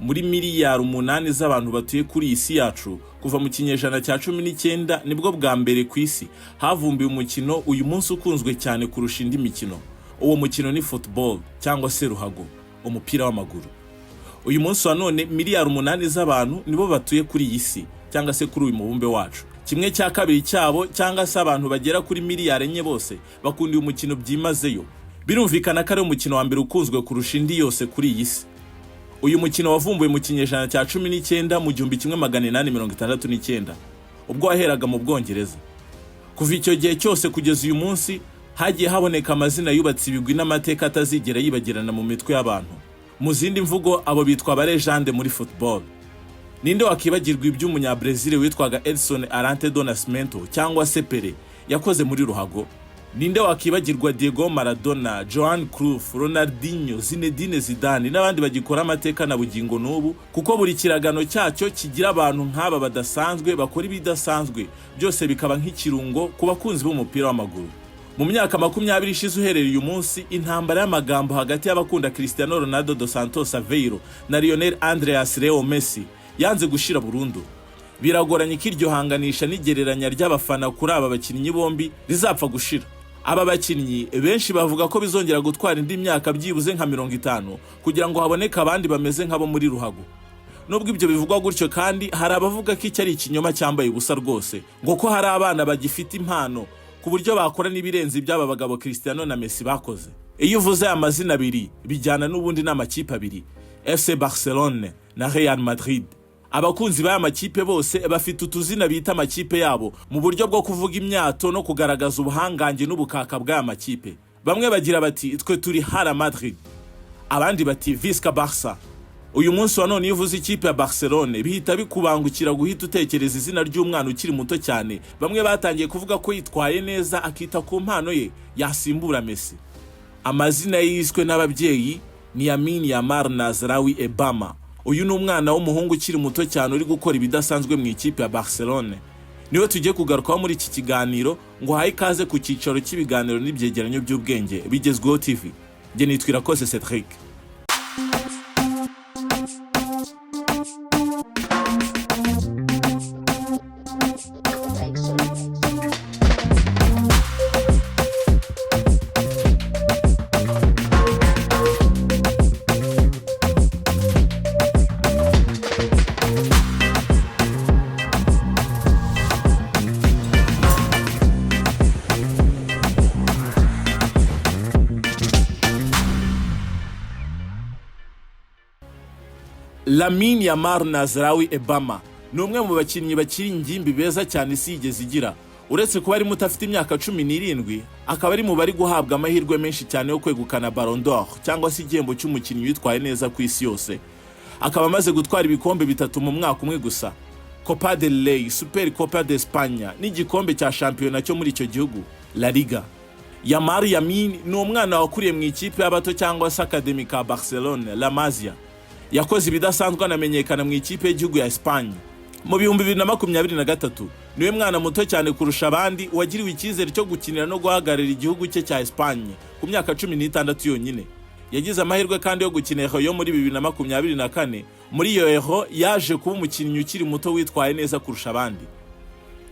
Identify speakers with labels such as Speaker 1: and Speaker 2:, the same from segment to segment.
Speaker 1: muri miliyari 8 z'abantu batuye kuri isi yacu. Kuva mu kinyejana cya 19 nibwo bwa mbere ku isi havumbuye umukino uyu munsi ukunzwe cyane kurusha indi mikino. Uwo mukino ni football cyangwa se ruhago, umupira w'amaguru. Uyu munsi wa none miliyari 8 z'abantu nibo batuye kuri iyi si cyangwa se kuri uyu mubumbe wacu. Kimwe cya kabiri cyabo cyangwa se abantu bagera kuri miliyari 4 bose bakundiye umukino byimazeyo. Birumvikana ko ari umukino wa mbere ukunzwe kurusha indi yose kuri iyi si. Uyu mukino wavumbuwe mu kinyejana cya 19 mu 1869 ubwo waheraga mu Bwongereza. Kuva icyo gihe cyose kugeza uyu munsi hagiye haboneka amazina yubatse ibigwi n'amateka atazigera yibagirana mu mitwe y'abantu. Mu zindi mvugo abo bitwa abarejande muri football. Ninde wakibagirwa iby'umunyabrazil witwaga Edson Arantes do Nascimento cyangwa se Mbere yakoze muri ruhago? Ninde wakibagirwa Diego Maradona, Johan Cruyff, Ronaldinho, Zinedine Zidane n'abandi bagikora amateka na bugingo n'ubu, kuko buri kiragano cyacyo kigira abantu nk'aba badasanzwe bakora ibidasanzwe, byose bikaba nk'ikirungo ku bakunzi b'umupira w'amaguru. Mu myaka 20 ishize uhereye uyu munsi, intambara y'amagambo hagati y'abakunda Cristiano Ronaldo dos Santos Aveiro na Lionel Andreas Leo Messi yanze gushira burundu. Biragoranye ko iryo hanganisha n'igereranya ry'abafana kuri aba bakinnyi bombi rizapfa gushira. Aba bakinnyi benshi bavuga ko bizongera gutwara indi myaka byibuze nka 50 kugira ngo haboneke abandi bameze nk'abo muri ruhago. Nubwo ibyo bivugwa gutyo kandi hari abavuga ko icyo ari ikinyoma cyambaye ubusa rwose, ngo ko hari abana bagifite impano ku buryo bakora n'ibirenze iby'aba bagabo Cristiano na Messi bakoze. Iyo uvuze amazina abiri bijyana n'ubundi n'amakipe abiri, FC Barcelone na Real Madrid. Abakunzi b'aya makipe bose bafite utuzina bita amakipe yabo mu buryo bwo kuvuga imyato no kugaragaza ubuhangange n'ubukaka bw'aya makipe. Bamwe bagira bati twe turi Hala Madrid, abandi bati Visca Barca. Uyu munsi wa none uvuze ikipe ya Barcelone bihita bikubangukira guhita utekereza izina ry'umwana ukiri muto cyane. Bamwe batangiye kuvuga ko yitwaye neza akita ku mpano ye yasimbura Messi. Amazina yiswe n'ababyeyi ni Yamal Nazraoui Ebama. Uyu ni umwana w'umuhungu ukiri muto cyane uri gukora ibidasanzwe mu ikipe ya Barcelone. Niwe tugiye kugarukaho muri iki kiganiro ngo haye ikaze ku cyicaro cy'ibiganiro n'ibyegeranyo by'ubwenge bigezweho TV. Nge nitwira kose Cedric. Lamine Yamal Nazraoui Ebama ni umwe mu bakinnyi bakiri ingimbi beza cyane isi yigeze igira. Uretse kuba ari muto afite imyaka 17, akaba ari mu bari guhabwa amahirwe menshi cyane yo kwegukana Ballon d'Or cyangwa se igihembo cy'umukinnyi witwaye neza ku isi yose. Akaba amaze gutwara ibikombe 3 mu mwaka umwe gusa: Copa del Rey, Super Copa de España n'igikombe cya shampiyona cyo muri icyo gihugu, La Liga. Yamal ni umwana wakuriye mu ikipe y'abato cyangwa se Academy ka Barcelone, La Masia. Yakoze ibidasanzwe anamenyekana mu ikipe y'igihugu ya Espagne. Mu 2023 niwe mwana muto cyane kurusha abandi wagiriwe icyizere cyo gukinira no guhagararira igihugu cye cya Espagne ku myaka 16 yonyine. Yagize amahirwe kandi yo gukina yo muri 2024. Muri iyo Euro yaje kuba umukinnyi ukiri muto witwaye neza kurusha abandi.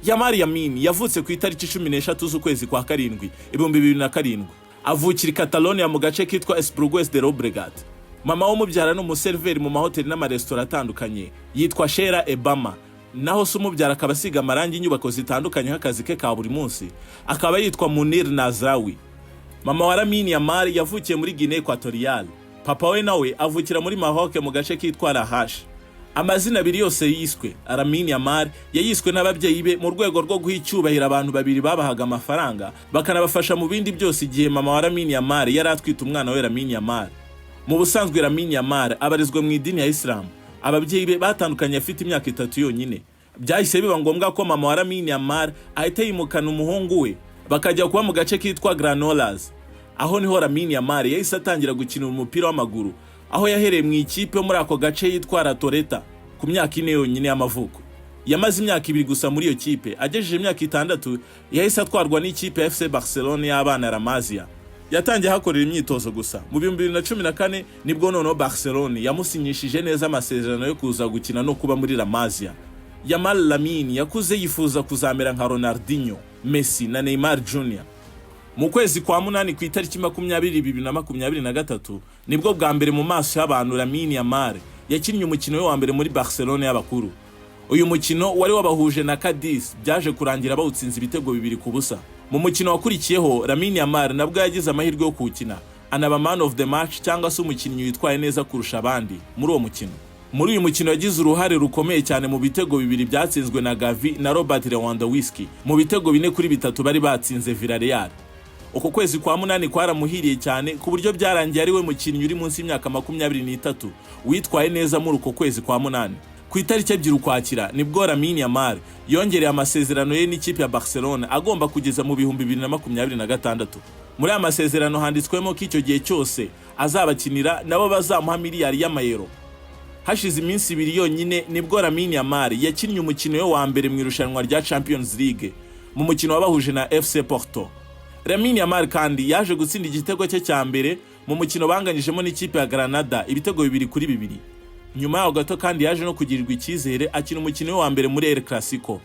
Speaker 1: Yamal yavutse ku itariki 13 z'ukwezi kwa karindwi 2007. Avukira Catalonia mu gace kitwa Esplugues de Llobregat. Mama w'umubyara n'umuserveri mu mahoteli n'amaresitora atandukanye yitwa Shera Ebama, naho se umubyara akaba asiga amarangi inyubako zitandukanye nk'akazi ke ka buri munsi akaba yitwa Munir Nazraoui. Mama wa Lamine Yamal yavukiye muri Guinea Equatorial. Papa we nawe avukira muri Maroc mu gace kitwa La Hache. Amazina abiri yose yiswe Lamine Yamal yayiswe n'ababyeyi be mu rwego rwo guha icyubahiro abantu babiri babahaga amafaranga bakanabafasha mu bindi byose igihe mama wa Lamine Yamal yari atwite umwana we Lamine Yamal. Mu busanzwe Lamine Yamal abarizwa mu idini ya Islam. Ababyeyi be batandukanye afite imyaka 3 yonyine. Byahise biba ngombwa ko mama wa Lamine Yamal ahita yimukana umuhungu we bakajya kuba mu gace kitwa Granollers. Aho niho Lamine Yamal yahise atangira gukina umupira w'amaguru, aho yahereye mu ikipe muri ako gace yitwa La Toreta ku myaka 4 yonyine y'amavuko. Yamaze imyaka 2 gusa muri iyo kipe. Agejeje imyaka 6 yahise atwarwa n'ikipe ya FC Barcelone y'abana La Masia. yatangiye hakorera imyitozo gusa. Mu 2014 nibwo noneho Barcelona yamusinyishije neza amasezerano yo kuza gukina no kuba muri La Masia. Yamal Lamine yakuze yifuza kuzamera nka Ronaldinho, Messi na Neymar Jr. Mu kwezi kwa munani ku itariki 2023 nibwo bwa mbere mu maso y'abantu Lamine Yamal yakinnye umukino we wa mbere muri Barcelona y'abakuru. Uyu mukino wari wabahuje na Cadiz, byaje kurangira bawutsinze ibitego 2-0. Mu mukino wakurikiyeho Lamine Yamal nabwo yagize amahirwe yo kuwukina, anaba man of the match cyangwa se umukinnyi witwaye neza kurusha abandi muri uwo mukino. Muri uyu mukino yagize uruhare rukomeye cyane mu bitego 2 byatsinzwe na Gavi na Robert Lewandowski mu bitego 4-3 bari batsinze Villarreal. Uko kwezi kwa munani kwaramuhiriye cyane ku buryo byarangiye ari we mukinnyi uri munsi y'imyaka 23 witwaye neza muri uko kwezi kwa munani. Ku itariki 2 Ukwakira nibwo Lamine Yamal yongereye amasezerano ye n'ikipe ya Barcelona agomba kugeza mu 2026. Muri aya masezerano handitswemo ko icyo gihe cyose azabakinira nabo bazamuha miliyari y'amayero. Hashize iminsi 2 yonyine nibwo Lamine Yamal yakinnye umukino we wa mbere mu irushanwa rya Champions League mu mukino wabahuje na FC Porto. Lamine Yamal kandi yaje gutsinda igitego cye cya mbere mu mukino banganyijemo n'ikipe ya Granada ibitego 2-2. Nyuma yaho gato kandi yaje no kugirirwa icyizere akina umukino we wa mbere muri El Clasico.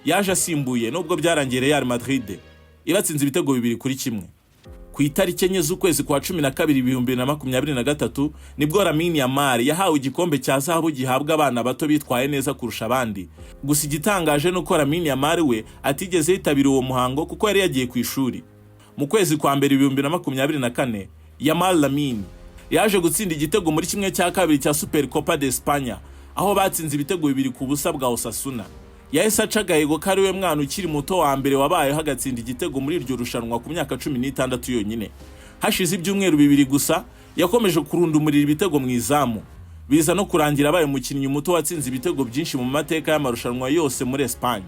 Speaker 1: Yaje asimbuye nubwo byarangiye Real Madrid ibatsinze ibitego 2-1. Ku itariki 4 z'ukwezi kwa 12 2023 nibwo Lamine Yamal yahawe igikombe cya zahabu gihabwa abana bato bitwaye neza kurusha abandi. Gusa igitangaje nuko Lamine Yamal we atigeze yitabira uwo muhango kuko yari yagiye ku ishuri. Mu kwezi kwa mbere 2024 Yamal Lamine yaje gutsinda igitego muri kimwe cya kabiri cya Super Copa de España aho batsinze ibitego 2-0 bwa Osasuna. Yahise aca agahego kari we mwana ukiri muto wa mbere wabayeho agatsinda igitego muri iryo rushanwa ku myaka 16 yonyine. Hashize ibyumweru 2 gusa yakomeje kurundumurira ibitego mu izamu, biza no kurangira abaye umukinnyi muto watsinze ibitego byinshi mu mateka y'amarushanwa yose muri Espagne.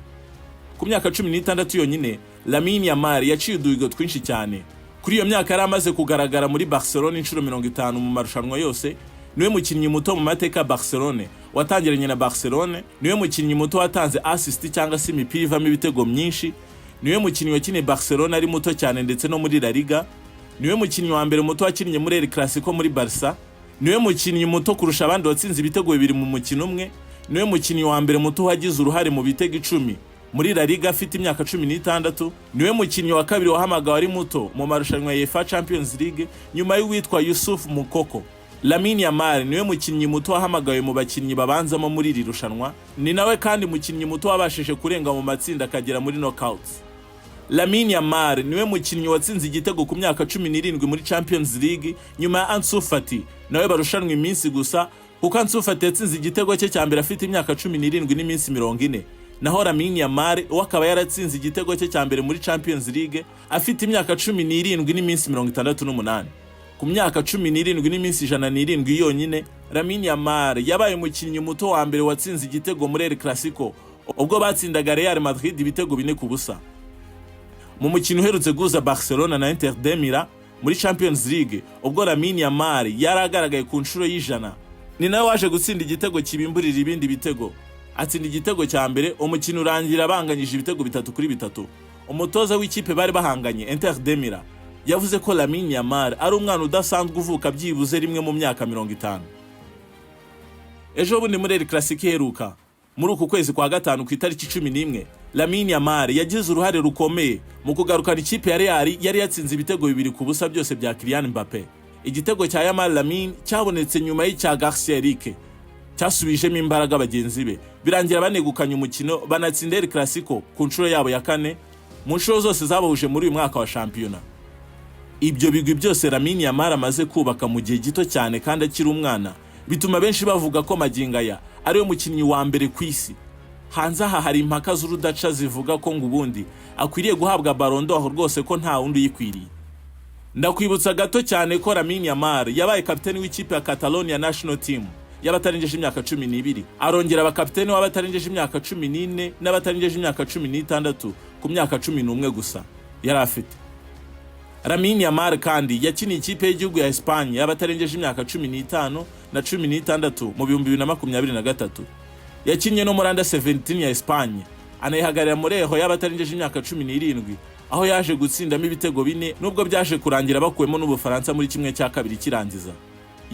Speaker 1: Ku myaka 16 yonyine Lamine Yamal yaciye uduhigo twinshi cyane. Kuri iyo myaka yari amaze kugaragara muri Barcelona inshuro 50 mu marushanwa yose. Niwe mukinnyi muto mu mateka Barcelona watangiranye na Barcelona, niwe mukinnyi muto watanze assist cyangwa se imipira ivamo ibitego myinshi, niwe mukinnyi wakinnye Barcelona ari muto cyane ndetse no muri La Liga, niwe mukinnyi wa mbere muto wakinnye muri El Clasico muri Barca, niwe mukinnyi muto kurusha abandi watsinze ibitego 2 mu mukino umwe, niwe mukinnyi wa mbere muto wagize uruhare mu bitego 10 muri La Liga afite imyaka 16, niwe mukinnyi wa kabiri wahamagawe ari muto mu marushanwa ya UEFA Champions League nyuma y'uwitwa Yusuf Mukoko. Lamine Yamal niwe mukinnyi muto wahamagawe mu bakinnyi babanzamo muri iri rushanwa, ni nawe kandi mukinnyi muto wabashije kurenga mu matsinda akagera muri knockouts. Lamine Yamal niwe mukinnyi watsinze igitego ku myaka 17 muri Champions League nyuma ya Ansu Fati nawe barushanwa iminsi gusa, kuko Ansu Fati yatsinze igitego cye cya mbere afite imyaka 17 n'iminsi 40, naho Lamine Yamal wakaba yaratsinze igitego cye cya mbere muri Champions League afite imyaka 17 n'iminsi 68. Ku myaka 17 n'iminsi 107 yonyine Lamine Yamal yabaye umukinnyi muto wa mbere watsinze igitego muri El Clasico ubwo batsindaga Real Madrid ibitego 4-0. Mu mukino uherutse guza Barcelona na Inter de Milan muri Champions League ubwo Lamine Yamal yaragaragaye ku nshuro y'ijana, ni nawe waje gutsinda igitego kibimburira ibindi bitego. Atsinda igitego cya mbere umukino urangira banganyije ibitego 3-3. Umutoza w'ikipe bari bahanganye Inter de Milan yavuze ko Lamine Yamal ari umwana udasanzwe uvuka byibuze rimwe mu myaka 50. Ejo bundi muri El Clasico iheruka muri uku kwezi kwa gatanu ku itariki 11 Lamine Yamal yagize uruhare rukomeye mu kugarukana ikipe ya Real yari yatsinze ibitego 2-0 byose bya Kylian Mbappe. Igitego cya Yamal Lamine cyabonetse nyuma y'icya Garcia Eric cyasubijemo imbaraga bagenzi be, birangira banegukanye umukino banatsinda El Clasico ku nshuro yabo ya 4 mu nshuro zose zabahuje muri uyu mwaka wa shampiyona. Ibyo bigwi byose Lamine Yamal amaze kubaka mu gihe gito cyane kandi akiri umwana bituma benshi bavuga ko magingo aya ari we mukinnyi wa mbere ku isi. Hanze aha hari impaka z'urudaca zivuga ko ngubundi akwiriye guhabwa Ballon d'Or rwose ko nta wundi uyikwiriye. Ndakwibutsa gato cyane ko Lamine Yamal yabaye kapiteni w'ikipe ya Catalonia National Team y'abatarengeje imyaka 12, arongera abakapiteni w'abatarengeje imyaka 14 n'abatarengeje imyaka 16 ku myaka 11 gusa yari afite. Lamine Yamal kandi yakiniye ikipe y'igihugu ya Espagne y'abatarengeje imyaka 15 na 16 mu 2023. Yakinnye no muri under 17 ya Espagne, anayihagarira muri eho y'abatarengeje imyaka 17, aho yaje gutsindamo ibitego 4 nubwo byaje kurangira bakuwemo n'Ubufaransa muri kimwe cya kabiri kirangiza.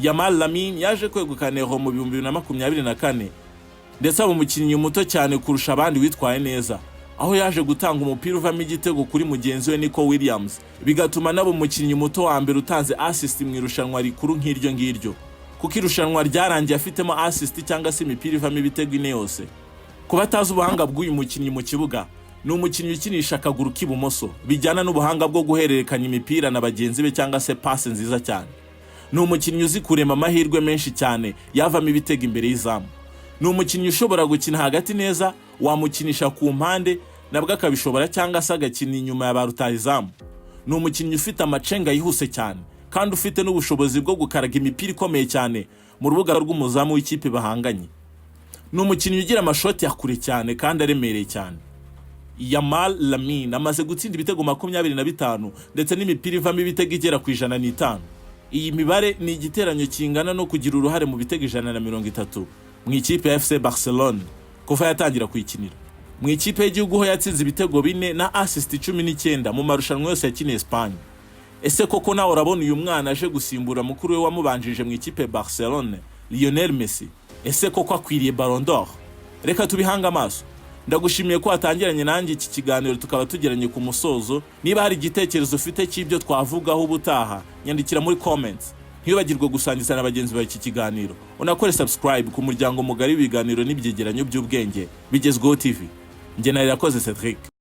Speaker 1: Yamal Lamine yaje kwegukana Euro mu 2024 ndetse aba umukinnyi muto cyane kurusha abandi witwaye neza, aho yaje gutanga umupira uvamo igitego kuri mugenzi we Nico Williams, bigatuma nabo umukinnyi muto wa mbere utanze assist mu irushanwa rikuru nk'iryo ngiryo, kuko irushanwa ryarangiye afitemo assist cyangwa se imipira ivamo ibitego 4 yose. Kuba atazi ubuhanga bw'uyu mukinnyi mu kibuga, ni umukinnyi ukinisha akaguru k'ibumoso bijyana n'ubuhanga bwo guhererekanya imipira na bagenzi be cyangwa se passe nziza cyane. Ni umukinnyi uzi kurema amahirwe menshi cyane yavamo ibitego imbere y'izamu. Ni umukinnyi ushobora gukina hagati neza, wamukinisha ku mpande nabwo akabishobora cyangwa se agakina inyuma ya barutahizamu. Ni umukinnyi ufite amacenga yihuse cyane kandi ufite n'ubushobozi bwo gukaraga imipira ikomeye cyane mu rubuga rw'umuzamu w'ikipe bahanganye. Ni umukinnyi ugira amashoti yakure cyane kandi aremereye cyane. Yamal Lamine amaze gutsinda ibitego 25 ndetse n'imipira ivamo ibitego igera ku 105. Iyi mibare ni igiteranyo kingana no kugira uruhare mu bitego 130 mu ikipe ya FC Barcelona kuva yatangira kuyikinira. Mu ikipe y'igihugu ho yatsinze ibitego 4 na assist 19 mu marushanwa yose yakiniye Espagne. Ese koko nawe urabona uyu mwana aje gusimbura mukuru we wamubanjije mu ikipe ya Barcelona, Lionel Messi? Ese koko akwiriye Ballon d'Or? Reka tubihanga amaso. Ndagushimiye ko watangiranye nanjye iki kiganiro tukaba tugeranye ku musozo. Niba hari igitekerezo ufite cy'ibyo twavugaho ubutaha, nyandikira muri comments. Ntibagirwe gusangiza na bagenzi bawe iki kiganiro. Unakore subscribe ku muryango mugari w'ibiganiro n'ibyegeranyo by'ubwenge Bigezweho TV. Njye nari Cedric.